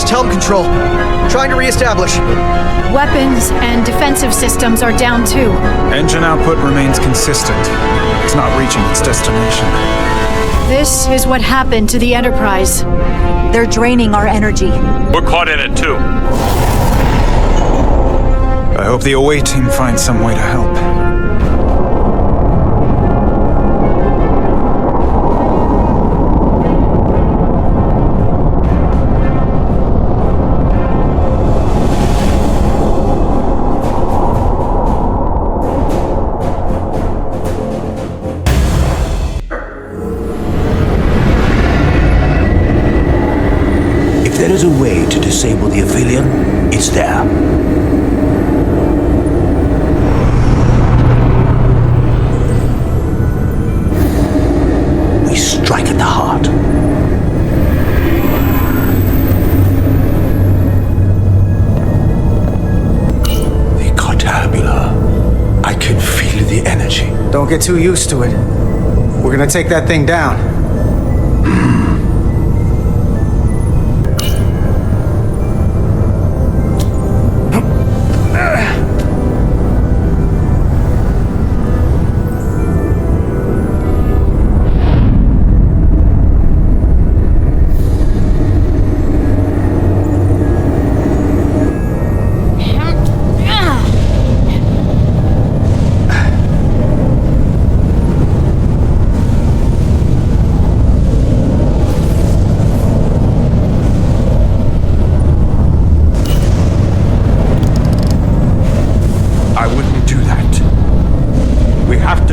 lost helm control. Trying to re-establish. Weapons and defensive systems are down too. Engine output remains consistent. It's not reaching its destination. This is what happened to the Enterprise. They're draining our energy. We're caught in it too. I hope the away team finds some way to help. If there is a way to disable the Aphelion, it's there. We strike at the heart. The Cartabula. I can feel the energy. Don't get too used to it. We're gonna take that thing down.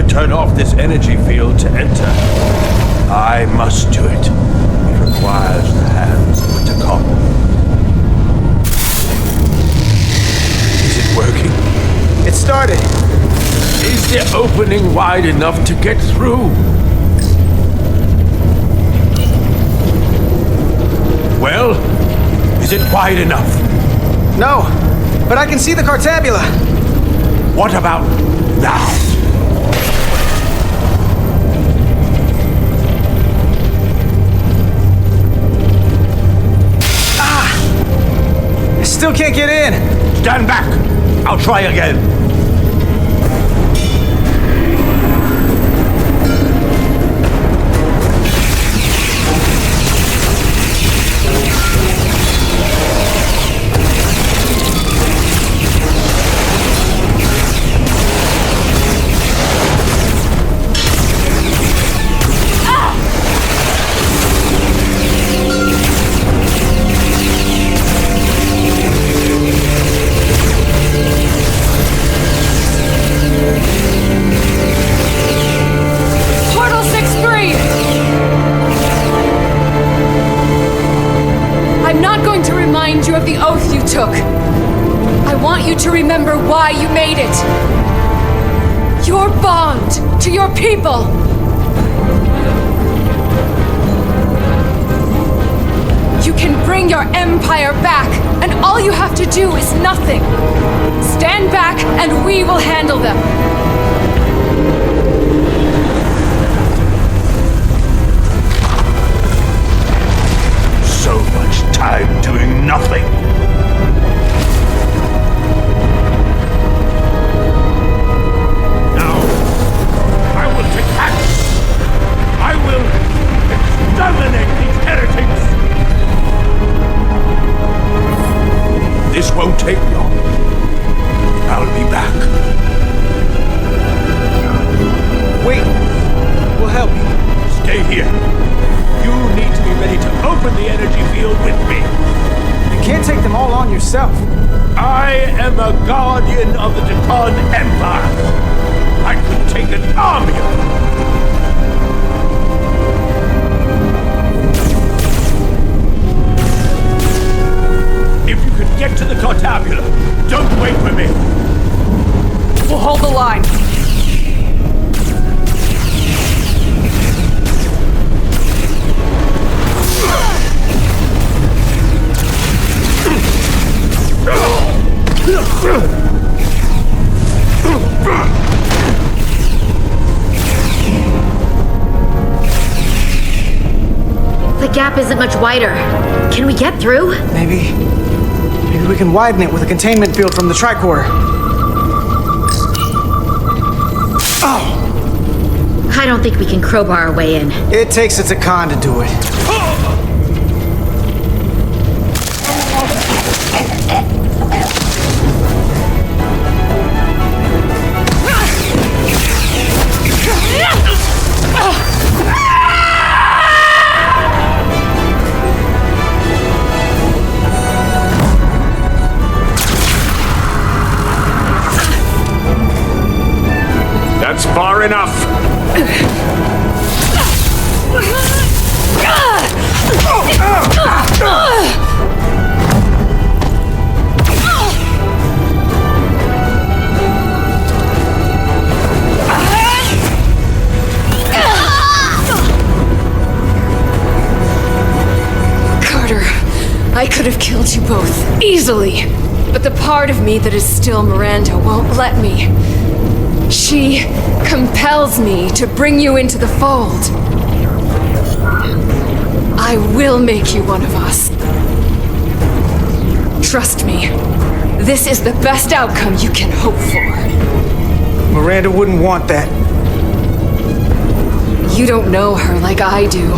Turn off this energy field to enter. I must do it. It requires the hands of a Takon. Is it working? It started. Is the opening wide enough to get through? Well, is it wide enough? No, but I can see the Cartabula. What about now? Still can't get in. Stand back. I'll try again. You of the oath you took. I want you to remember why you made it. Your bond to your people. You can bring your empire back, and all you have to do is nothing. Stand back, and we will handle them. So much time doing nothing. Now, I will take action. I will exterminate these heretics. This won't take long. I'll be back. Wait, we'll help you. Stay here. You need to be ready to open the energy field with me. You can't take them all on yourself. I am a guardian of the Takon Empire. I could take an army of them. If you can get to the Cartabula, don't wait for me. We'll hold the line. gap isn't much wider. Can we get through? Maybe we can widen it with a containment field from the tricorder. Oh! I don't think we can crowbar our way in. It takes a Takan to do it. That's far enough! Carter, I could have killed you both, easily. But the part of me that is still Miranda won't let me. She compels me to bring you into the fold. I will make you one of us. Trust me, this is the best outcome you can hope for. Miranda wouldn't want that. You don't know her like I do.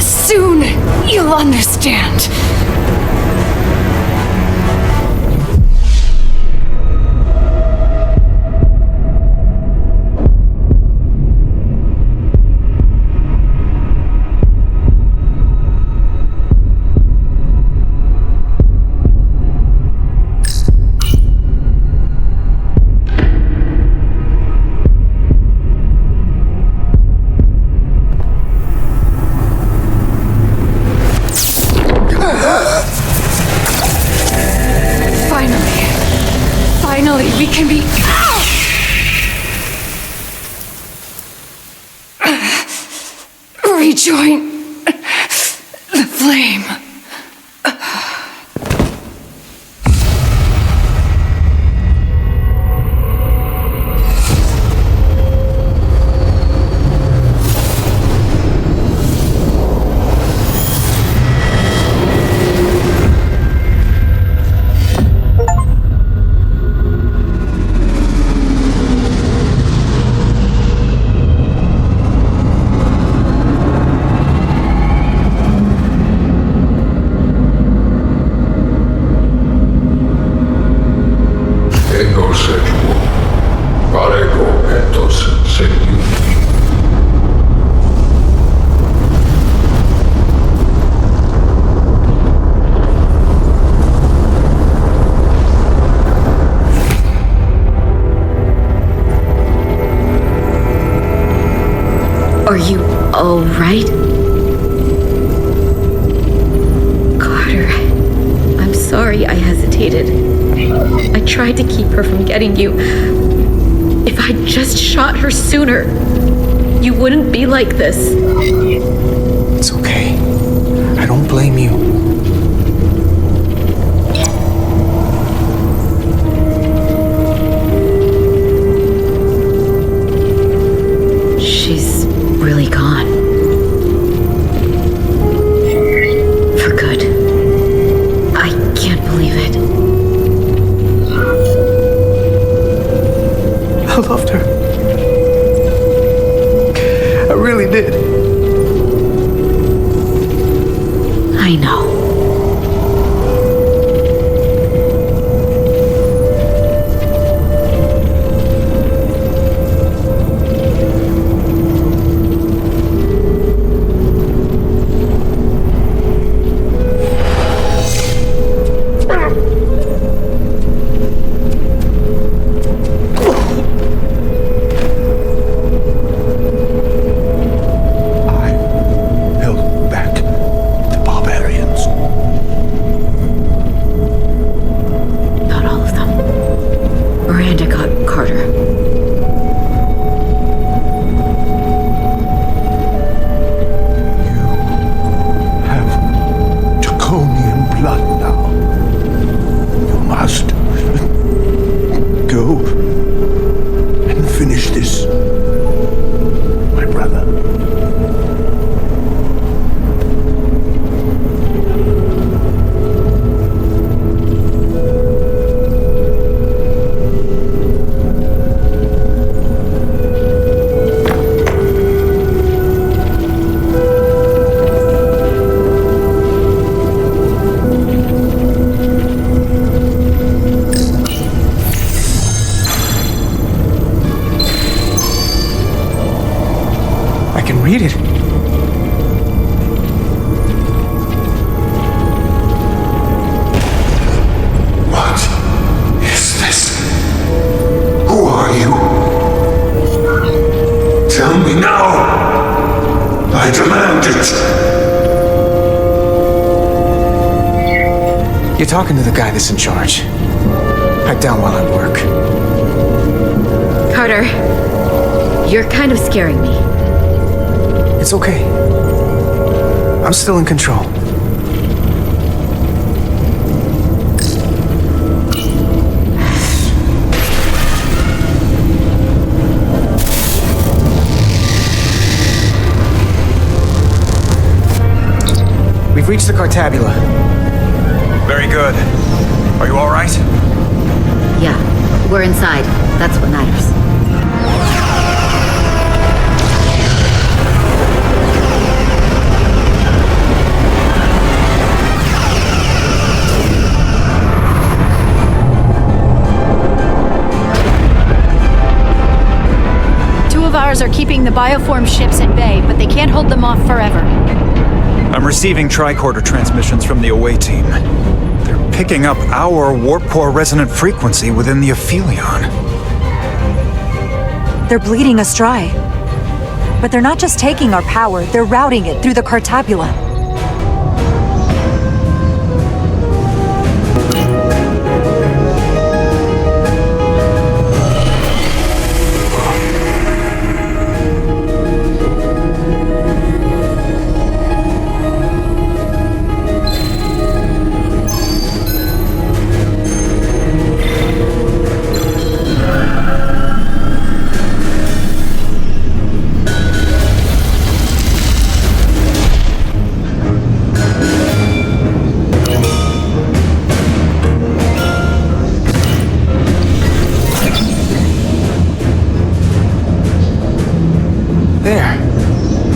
Soon, you'll understand. Finally, we can be... rejoin the flame. Are you all right? Carter, I'm sorry I hesitated. I tried to keep her from getting you. If I'd just shot her sooner, you wouldn't be like this. It's okay. I don't blame you. She's really gone. For good. I can't believe it. I loved her. I really did. I know. Read it. What is this? Who are you? Tell me now! I demand it! You're talking to the guy that's in charge. Pipe down while I work. Carter, you're kind of scaring me. It's okay. I'm still in control. We've reached the Cartabula. Very good. Are you all right? Yeah, we're inside. That's what matters. 2 of ours are keeping the bioform ships at bay, but they can't hold them off forever. I'm receiving tricorder transmissions from the away team. They're picking up our warp core resonant frequency within the Aphelion. They're bleeding us dry. But they're not just taking our power, they're routing it through the Cartabula.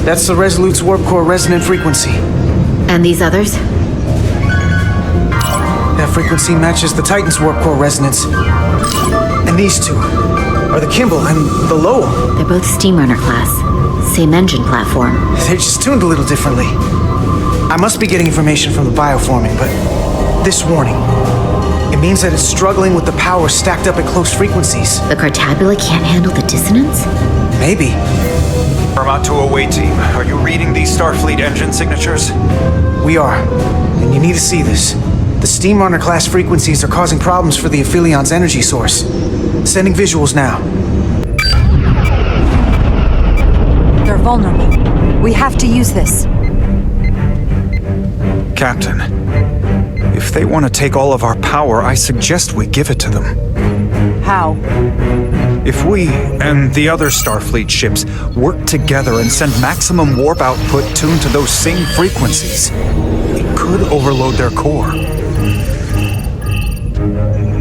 That's the Resolute's warp core resonant frequency. And these others? That frequency matches the Titan's warp core resonance. And these two are the Kimball and the Lowell. They're both Steamrunner class. Same engine platform. They're just tuned a little differently. I must be getting information from the bioforming, but this warning, it means that it's struggling with the power stacked up at close frequencies. The Cartabula can't handle the dissonance? Maybe. Paramount to away team. Are you reading these Starfleet engine signatures? We are. And you need to see this. The Steamrunner class frequencies are causing problems for the Aphelion's energy source. Sending visuals now. They're vulnerable. We have to use this. Captain, if they want to take all of our power, I suggest we give it to them. How? If we and the other Starfleet ships work together and send maximum warp output tuned to those same frequencies, it could overload their core.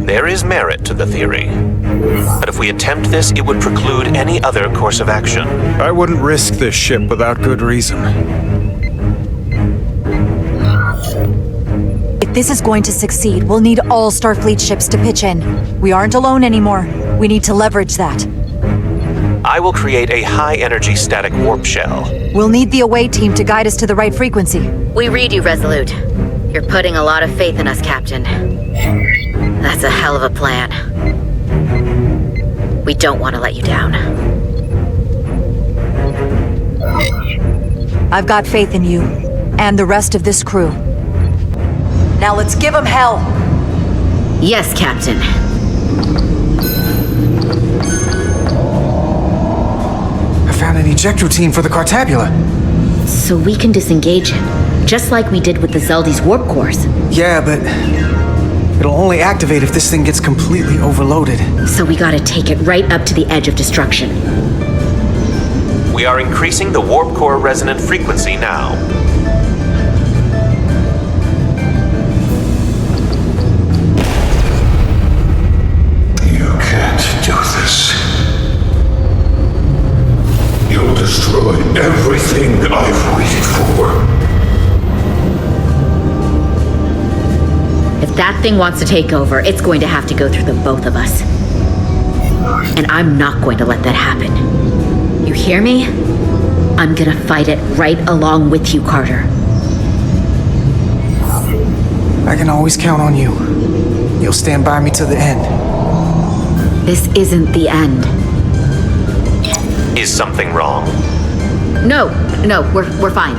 There is merit to the theory. But if we attempt this, it would preclude any other course of action. I wouldn't risk this ship without good reason. If this is going to succeed, we'll need all Starfleet ships to pitch in. We aren't alone anymore. We need to leverage that. I will create a high-energy static warp shell. We'll need the away team to guide us to the right frequency. We read you, Resolute. You're putting a lot of faith in us, Captain. That's a hell of a plan. We don't want to let you down. I've got faith in you, and the rest of this crew. Now let's give them hell! Yes, Captain. I found an ejector team for the Cartabula. So we can disengage it, just like we did with the Zeldy's warp cores. Yeah, but it'll only activate if this thing gets completely overloaded. So we gotta take it right up to the edge of destruction. We are increasing the warp core resonant frequency now. You can't do this. You'll destroy everything I've waited for. If that thing wants to take over, it's going to have to go through the both of us. And I'm not going to let that happen. You hear me? I'm gonna fight it right along with you, Carter. I can always count on you. You'll stand by me to the end. This isn't the end. Is something wrong? No, we're fine.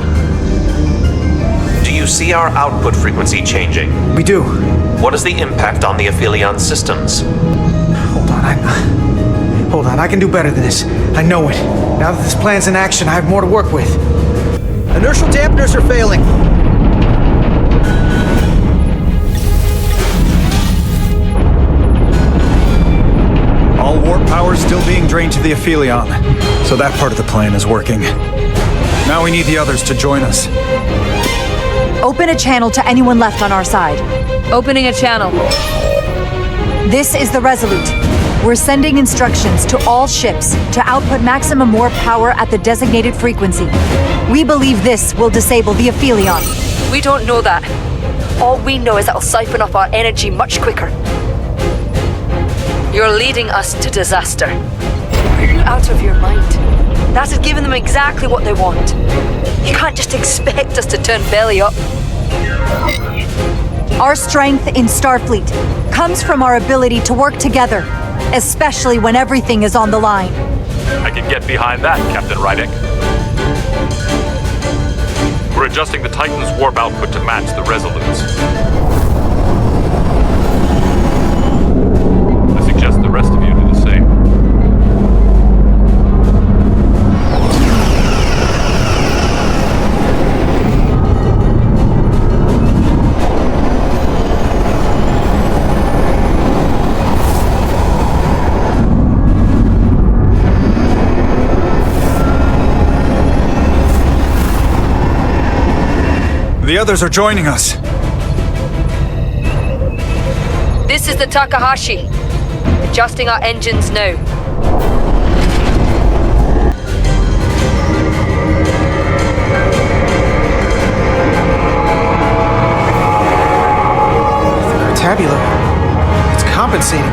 Do you see our output frequency changing? We do. What is the impact on the Aphelion systems? Hold on, I can do better than this. I know it. Now that this plan's in action, I have more to work with. Inertial dampeners are failing. All warp power still being drained to the Aphelion, so that part of the plan is working. Now we need the others to join us. Open a channel to anyone left on our side. Opening a channel. This is the Resolute. We're sending instructions to all ships to output maximum warp power at the designated frequency. We believe this will disable the Aphelion. We don't know that. All we know is it'll siphon up our energy much quicker. You're leading us to disaster. Are you out of your mind? That has given them exactly what they want. You can't just expect us to turn belly up. Our strength in Starfleet comes from our ability to work together, especially when everything is on the line. I can get behind that, Captain Rydick. We're adjusting the Titan's warp output to match the Resolute's. I suggest the rest of you do the same. The others are joining us. This is the Takahashi. Adjusting our engines now. Tabula. It's compensating.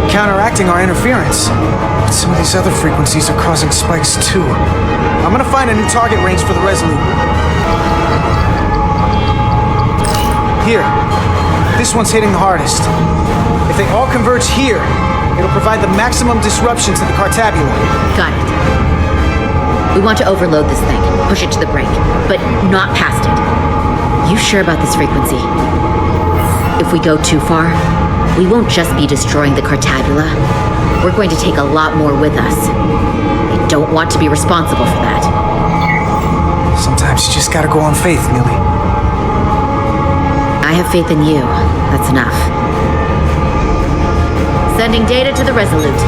Counteracting our interference. But some of these other frequencies are causing spikes too. I'm gonna find a new target range for the Resolute. Here. This one's hitting the hardest. If they all converge here, it'll provide the maximum disruption to the Cartabula. Got it. We want to overload this thing, push it to the brink, but not past it. You sure about this frequency? If we go too far, we won't just be destroying the Cartabula. We're going to take a lot more with us. I don't want to be responsible for that. Sometimes you just gotta go on faith, Millie. I have faith in you. That's enough. Sending data to the Resolute.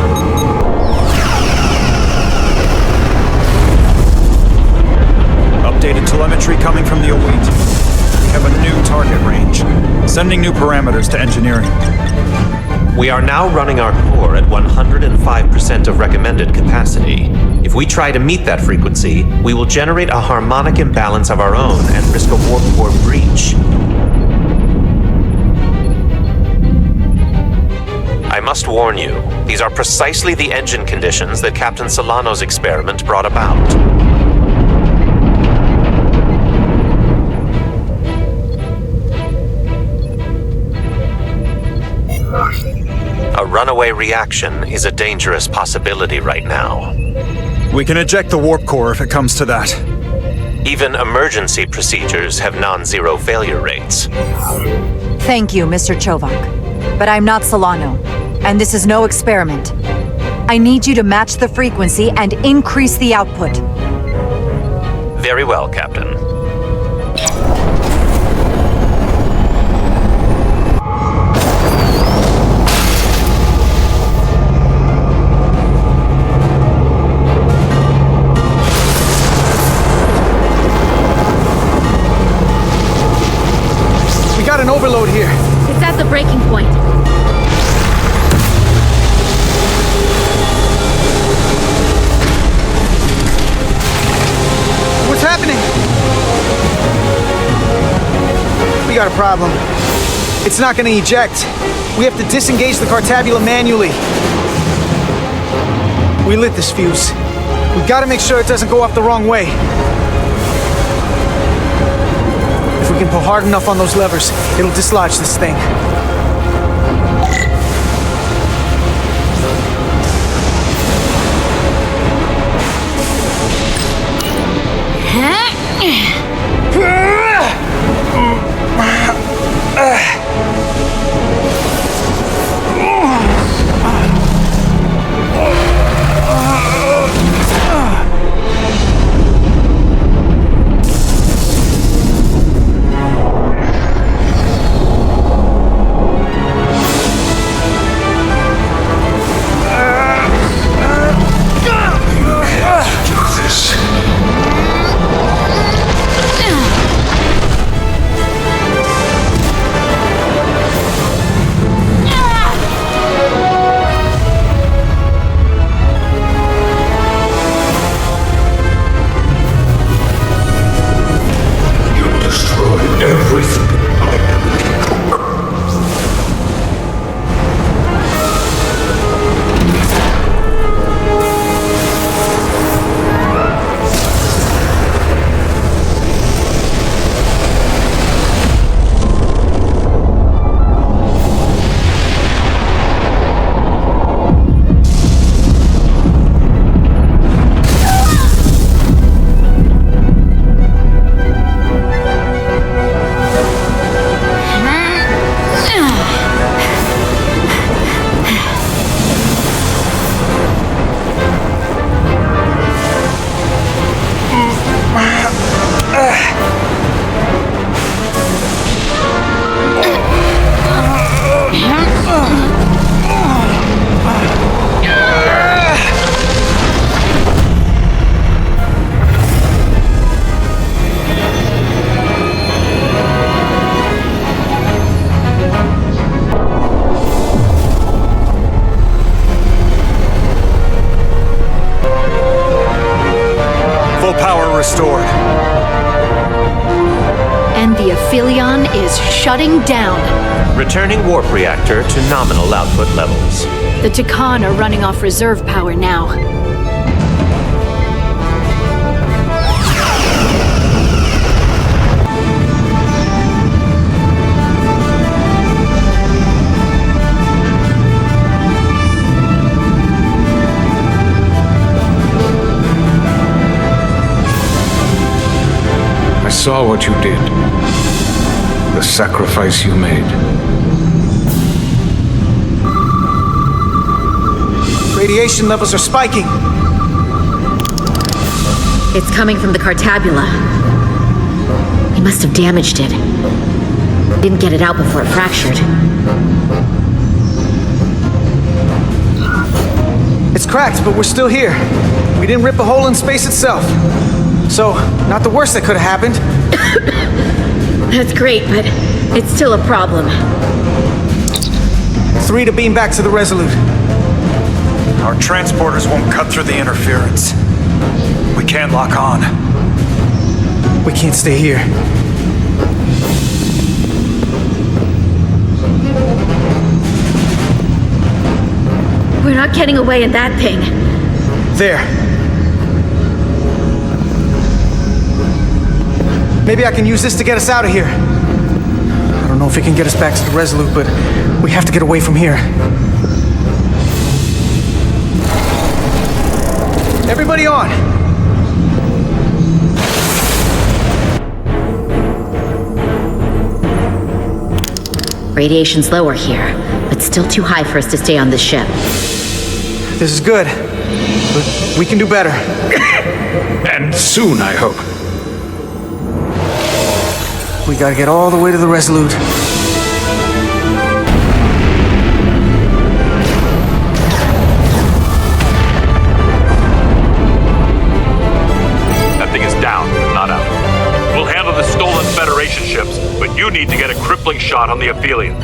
Updated telemetry coming from the Elite. We have a new target range. Sending new parameters to engineering. We are now running our core at 105% of recommended capacity. If we try to meet that frequency, we will generate a harmonic imbalance of our own and risk a warp core breach. I must warn you, these are precisely the engine conditions that Captain Solano's experiment brought about. A runaway reaction is a dangerous possibility right now. We can eject the warp core if it comes to that. Even emergency procedures have non-zero failure rates. Thank you, Mr. Chovak. But I'm not Solano, and this is no experiment. I need you to match the frequency and increase the output. Very well, Captain. We got an overload here. It's at the breaking point. What's happening? We got a problem. It's not gonna eject. We have to disengage the Cartabula manually. We lit this fuse. We gotta make sure it doesn't go off the wrong way. If we can pull hard enough on those levers, it'll dislodge this thing. Restored. And the Aphelion is shutting down. Returning warp reactor to nominal output levels. The Takan are running off reserve power now. I saw what you did. The sacrifice you made. Radiation levels are spiking. It's coming from the Cartabula. He must have damaged it. Didn't get it out before it fractured. It's cracked, but we're still here. We didn't rip a hole in space itself. So, not the worst that could have happened. That's great, but it's still a problem. 3 to beam back to the Resolute. Our transporters won't cut through the interference. We can't lock on. We can't stay here. We're not getting away in that thing. There. Maybe I can use this to get us out of here. I don't know if it can get us back to the Resolute, but we have to get away from here. Everybody on! Radiation's lower here, but still too high for us to stay on this ship. This is good, but we can do better. And soon, I hope. We gotta get all the way to the Resolute. That thing is down, not out. We'll handle the stolen Federation ships, but you need to get a crippling shot on the Aphelion.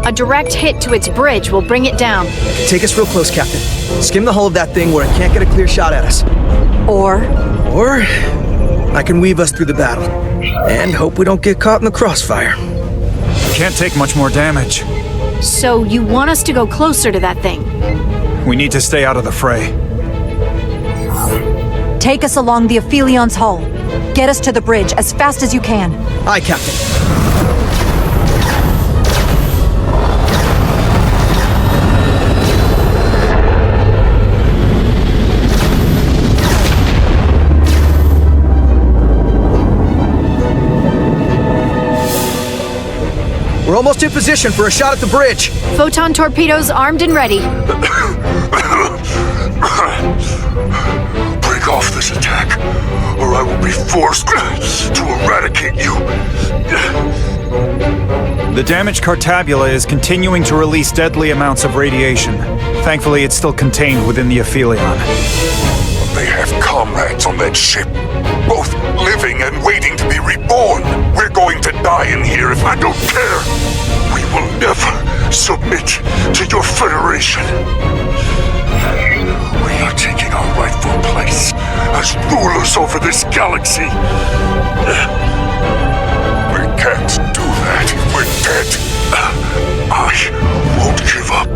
A direct hit to its bridge will bring it down. Take us real close, Captain. Skim the hull of that thing where it can't get a clear shot at us. Or I can weave us through the battle. And hope we don't get caught in the crossfire. Can't take much more damage. So you want us to go closer to that thing? We need to stay out of the fray. Take us along the Aphelion's hull. Get us to the bridge as fast as you can. Aye, Captain. We're almost in position for a shot at the bridge. Photon torpedoes armed and ready. Break off this attack, or I will be forced to eradicate you. The damaged Cartabula is continuing to release deadly amounts of radiation. Thankfully, it's still contained within the Aphelion. They have comrades on that ship, both living and waiting to be reborn. We're going to die in here if I don't care. We will never submit to your Federation. We are taking our rightful place as rulers over this galaxy. We can't do that if we're dead. I won't give up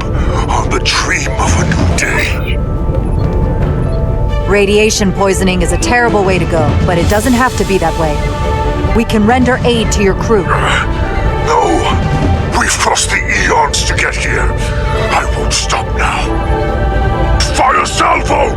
on the dream of a new day. Radiation poisoning is a terrible way to go, but it doesn't have to be that way. We can render aid to your crew. No! We've crossed the eons to get here. I won't stop now. Fire salvo!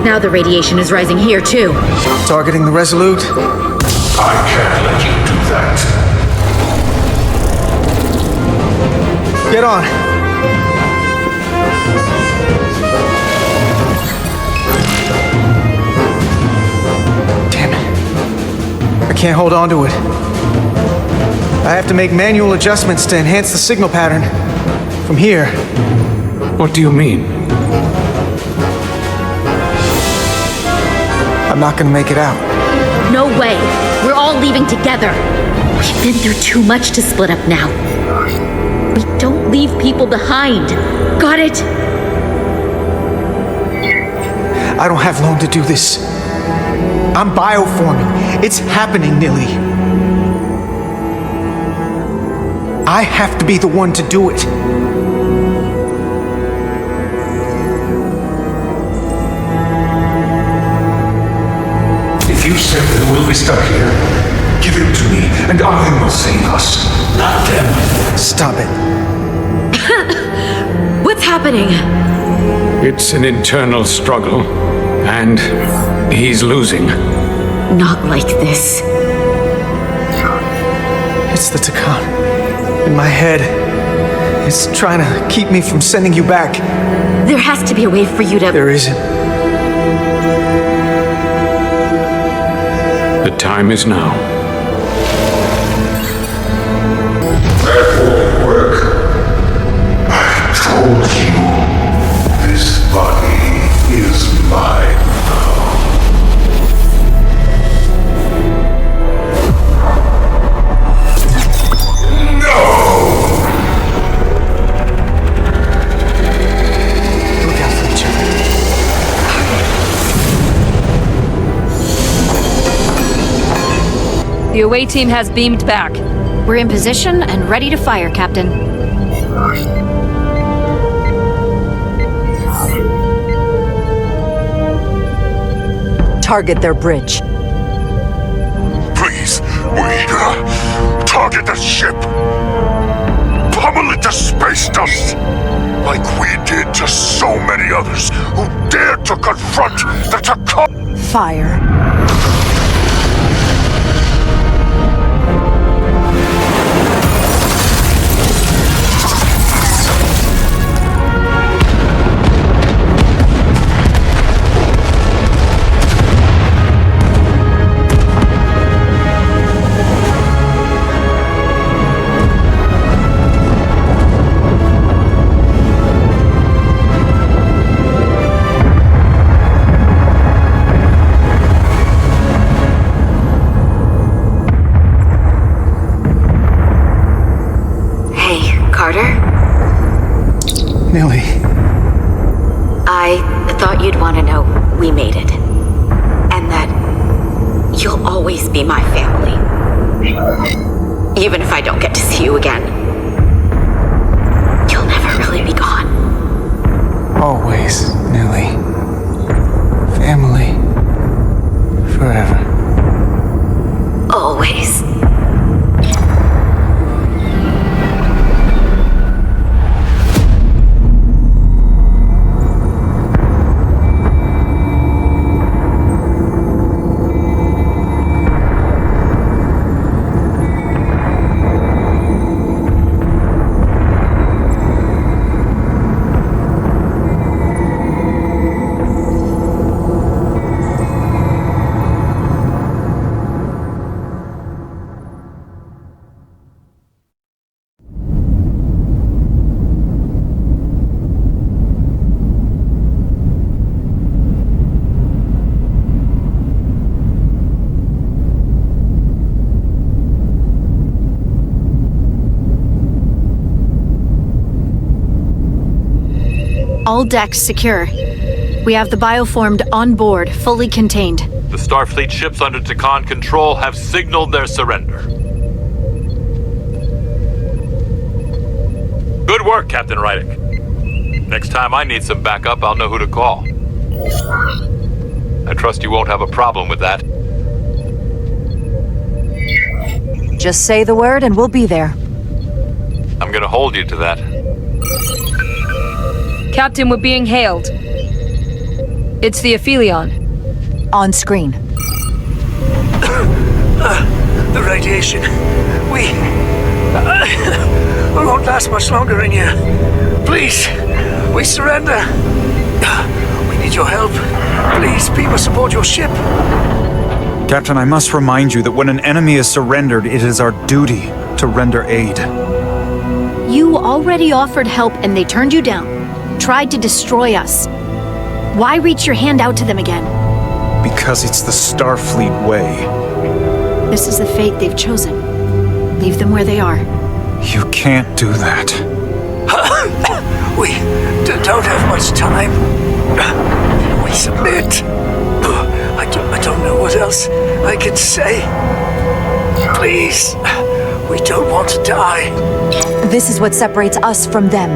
Now the radiation is rising here, too. Targeting the Resolute? I can't let you do that. Get on. Damn it. I can't hold on to it. I have to make manual adjustments to enhance the signal pattern. From here. What do you mean? I'm not gonna make it out. No way. We're all leaving together. We've been through too much to split up now. We don't leave people behind. Got it? I don't have long to do this. I'm bioforming. It's happening, Nilly. I have to be the one to do it. You said that we'll be stuck here. Give it to me, and I will save us, not them. Stop it. What's happening? It's an internal struggle, and he's losing. Not like this. It's the Takan. In my head. It's trying to keep me from sending you back. There has to be a way for you to... There isn't. The time is now. That won't work. I told you, this body is mine now. No! Look out for each other. The away team has beamed back. We're in position and ready to fire, Captain. Target their bridge. Please, target the ship. Pummel it to space dust. Like we did to so many others who dared to confront the Takan. Fire. Nilly. thought you'd want to know we made it. And that you'll always be my family. Even if I don't get to see you again. You'll never really be gone. Always, Millie. Family. Forever. Always. All decks secure. We have the bioformed on board, fully contained. The Starfleet ships under Takan control have signaled their surrender. Good work, Captain Rydick. Next time I need some backup, I'll know who to call. I trust you won't have a problem with that. Just say the word and we'll be there. I'm gonna hold you to that. Captain, we're being hailed. It's the Aphelion. On screen. The radiation. We won't last much longer in here. Please, we surrender. We need your help. Please, people support your ship. Captain, I must remind you that when an enemy is surrendered, it is our duty to render aid. You already offered help and they turned you down. Tried to destroy us. Why reach your hand out to them again? Because it's the Starfleet way. This is the fate they've chosen. Leave them where they are. You can't do that. We don't have much time. We submit. I don't know what else I can say. Please, we don't want to die. This is what separates us from them.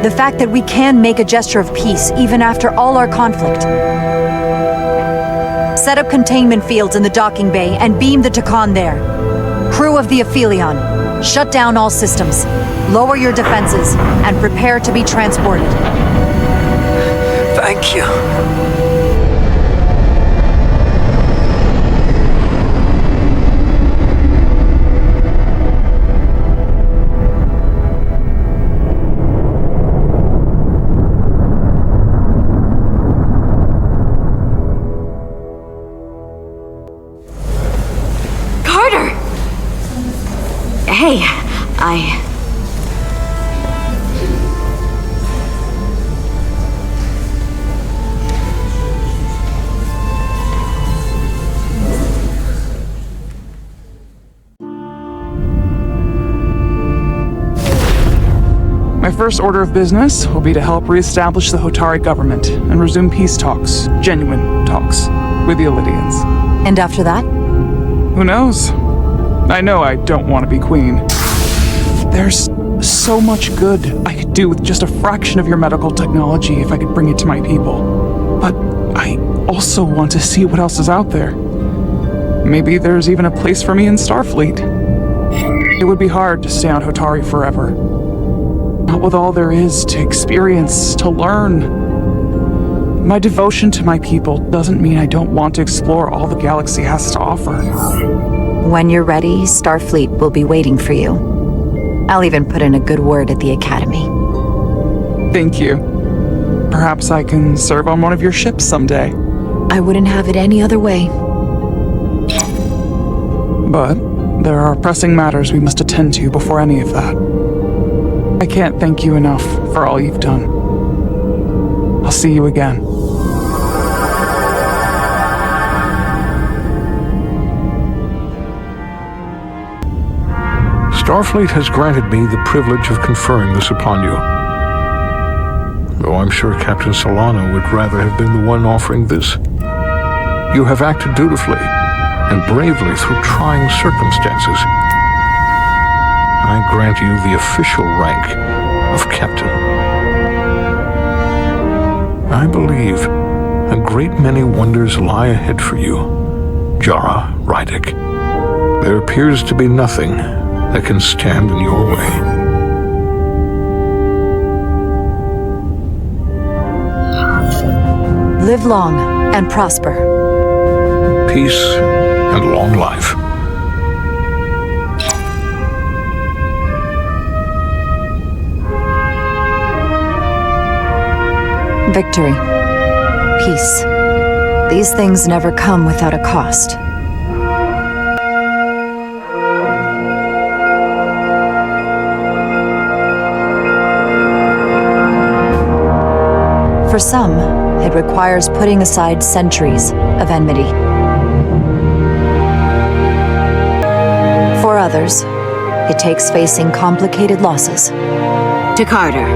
The fact that we can make a gesture of peace even after all our conflict. Set up containment fields in the docking bay and beam the Takan there. Crew of the Aphelion, shut down all systems, lower your defenses, and prepare to be transported. Thank you. Hey, My first order of business will be to help reestablish the Hotari government and resume peace talks, genuine talks, with the Illidians. And after that? Who knows? I know I don't want to be queen. There's so much good I could do with just a fraction of your medical technology if I could bring it to my people. But I also want to see what else is out there. Maybe there's even a place for me in Starfleet. It would be hard to stay on Hotari forever. Not with all there is to experience, to learn. My devotion to my people doesn't mean I don't want to explore all the galaxy has to offer. When you're ready, Starfleet will be waiting for you. I'll even put in a good word at the Academy. Thank you. Perhaps I can serve on one of your ships someday. I wouldn't have it any other way. But there are pressing matters we must attend to before any of that. I can't thank you enough for all you've done. I'll see you again. Starfleet has granted me the privilege of conferring this upon you. though I'm sure Captain Solano would rather have been the one offering this. You have acted dutifully and bravely through trying circumstances. I grant you the official rank of Captain. I believe a great many wonders lie ahead for you, Jara Rydick. There appears to be nothing that can stand in your way. Live long and prosper. Peace and long life. Victory. Peace. These things never come without a cost. For some, it requires putting aside centuries of enmity. For others, it takes facing complicated losses. To Carter.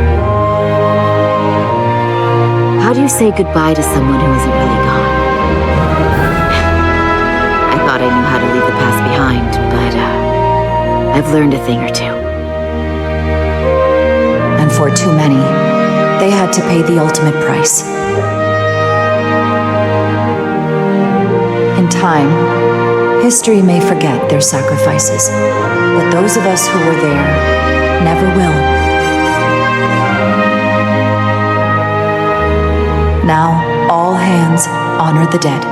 How do you say goodbye to someone who isn't really gone? I thought I knew how to leave the past behind, but I've learned a thing or two. And for too many, they had to pay the ultimate price. In time, history may forget their sacrifices, but those of us who were there never will. Now, all hands honor the dead.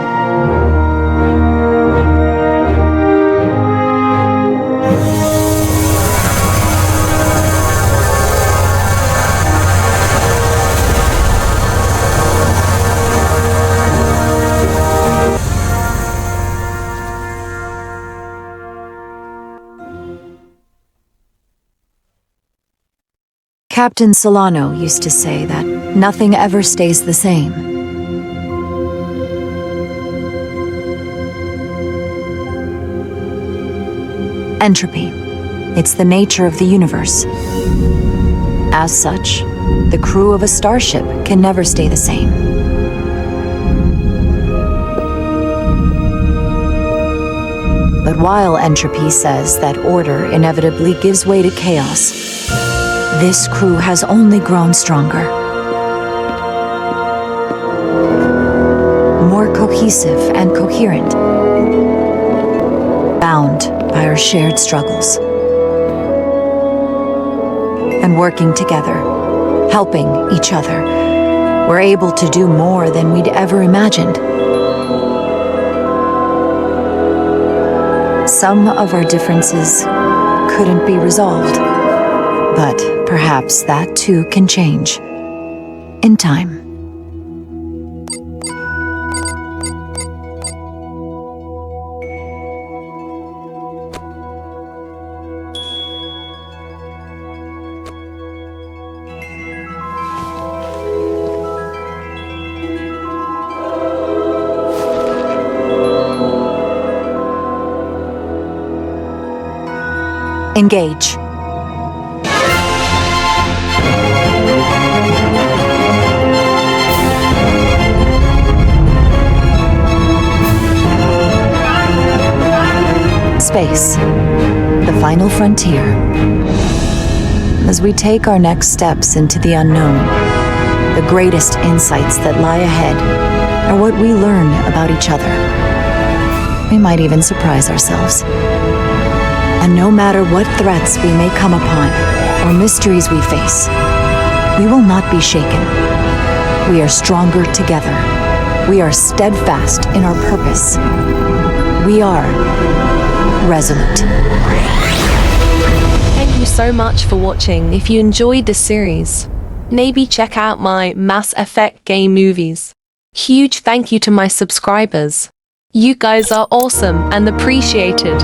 Captain Solano used to say that nothing ever stays the same. Entropy. It's the nature of the universe. As such, the crew of a starship can never stay the same. But while entropy says that order inevitably gives way to chaos, this crew has only grown stronger. More cohesive and coherent. Bound by our shared struggles. And working together, helping each other, we're able to do more than we'd ever imagined. Some of our differences couldn't be resolved. But perhaps that too can change. In time. Engage. Space, the final frontier. As we take our next steps into the unknown, the greatest insights that lie ahead are what we learn about each other. We might even surprise ourselves. And no matter what threats we may come upon, or mysteries we face, we will not be shaken. We are stronger together. We are steadfast in our purpose. We are resolute. Thank you so much for watching. If you enjoyed this series, maybe check out my Mass Effect game movies. Huge thank you to my subscribers. You guys are awesome and appreciated.